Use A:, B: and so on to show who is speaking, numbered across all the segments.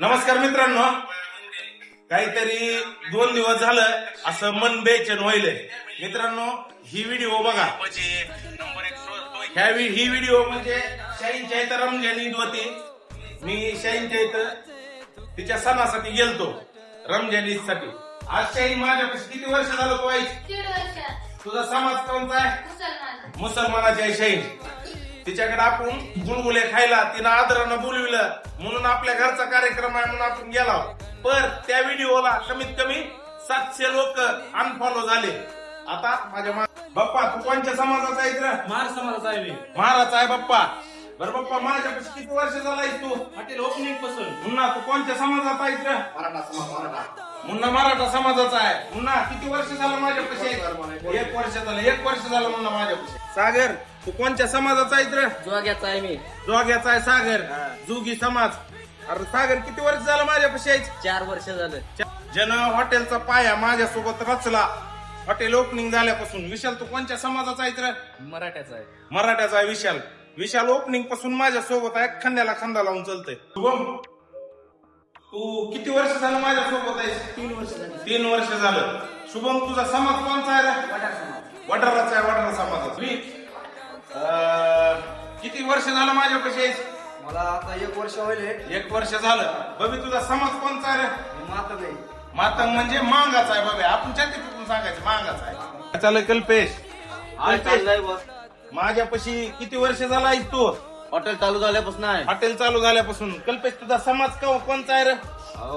A: नमस्कार मित्रांनो, काहीतरी 2 दिवस झालं असं मन बेचैन व्हायलंय. मित्रांनो, ही व्हिडिओ बघा. ही व्हिडिओ म्हणजे शाहीनच्या इथं रमजान ईद होती. मी शाहीनच्या इथं तिच्या सणासाठी गेलतो, रमजान ईद साठी. आज शाहीन माझ्यापाशी किती वर्ष झालं तू आई?
B: 1.5 वर्ष.
A: तुझा समाज कोणता आहे?
B: मुसलमान.
A: मुसलमानाची आहे शाहीन. तिच्याकडे आपण गुळगुळे खायला तिनं आदरानं बोलविलं म्हणून आपल्या घरचा कार्यक्रम आहे म्हणून आपण गेलो. पण त्या व्हिडिओला कमीत कमी 700 लोक अनफॉलो झाले. आता माझ्या बाप्पा, तू कोणत्या समाजाचा आहे?
C: महार समाजाचा आहे मी.
A: महाराचा आहे बाप्पा. बरं बाप्पा, माझ्यापाशी किती वर्ष झाला आहेस तू?
C: हॉटेल ओपनिंग पासून.
A: मुन्ना, तू कोणत्या समाजाचा आहे? मुन्ना मराठा समाजाचा आहे. मुन्ना, किती वर्ष झालं माझ्यापाशी? 1 वर्ष झालं. 1 वर्ष झालं मुन्ना माझ्यापाशी. सागर, तू कोणत्या समाजाचा आहे?
C: जोग्याचा आहे मी.
A: जोग्याचा आहे सागर. जुगी समाज. अरे सागर, किती वर्ष झालं माझ्यापाशी?
C: 4 वर्ष झालं.
A: जन हॉटेलचा पाया माझ्यासोबत रचला हॉटेल ओपनिंग झाल्यापासून. विशाल, तू कोणत्या समाजाचा आहे?
C: मराठ्याचा आहे.
A: मराठ्याचा आहे विशाल. विशाल ओपनिंग पासून माझ्या सोबत आहे, खांद्याला खांदा लावून चालतंय. शुभम, तू किती वर्ष झालं माझ्या सोबत आहे?
C: 3 वर्ष झाली.
A: 3 वर्ष झालं. शुभम, तुझा समाज कोणता आहे रे? वडाराचा आहे. वडारा समाजाचा. किती वर्ष झालं माझ्यापाशी आहेस?
C: मला आता 1 वर्ष होईल.
A: 1 वर्ष झालं. बबी, तुझा समाज कोणता आहे रे?
C: मातंग आहे.
A: मातंग म्हणजे मांगाचा आहे. बबे, आपण छाती पिकून सांगायचं मांगाचा आहे. चालेल. कल्पेश, माझ्यापाशी किती वर्ष झाला आहेस तू?
C: हॉटेल चालू झाल्यापासून आहे.
A: हॉटेल चालू झाल्यापासून. कल्पेश, तुझा समाज कोणता आहे रे?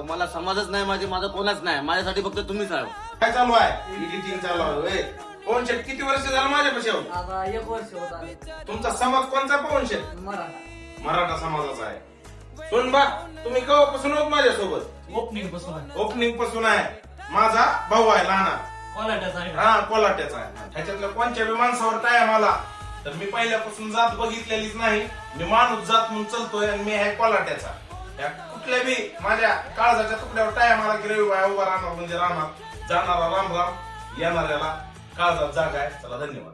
C: मला समाजच नाही, माझं कोणच नाही. माझ्यासाठी फक्त तुम्हीच आहे.
A: काय चालू आहे? एडिटिंग चालू आहे. पवन शेठ, किती वर्ष झालं माझ्यापाशी?
C: आता 1 वर्ष होत आले.
A: तुमचा समाज कोणता? पवन शेठ
C: मराठा.
A: मराठा समाजाचा आहे. सोनबा, तुम्ही केव्हापासून होत माझ्यासोबत?
C: ओपनिंग पासून.
A: ओपनिंग पासून आहे. माझा भाऊ आहे लहाना.
C: कोल्हाट्याचा आहे.
A: हा, कोल्हाट्याचा आहे. ह्याच्यातल्या कोणत्या बी माणसावर टाया मला तर मी पहिल्यापासून जात बघितलेलीच नाही. मी माणूस जात म्हणून चलतोय आणि मी आहे कोल्हाट्याचा. त्या कुठल्या बी माझ्या काळजाच्या तुकड्यावर टाया मला की रविवार उभा राहणार म्हणजे राहणार. जाणारा राम राम, येणाऱ्याला काळजात जागा आहे. चला, धन्यवाद.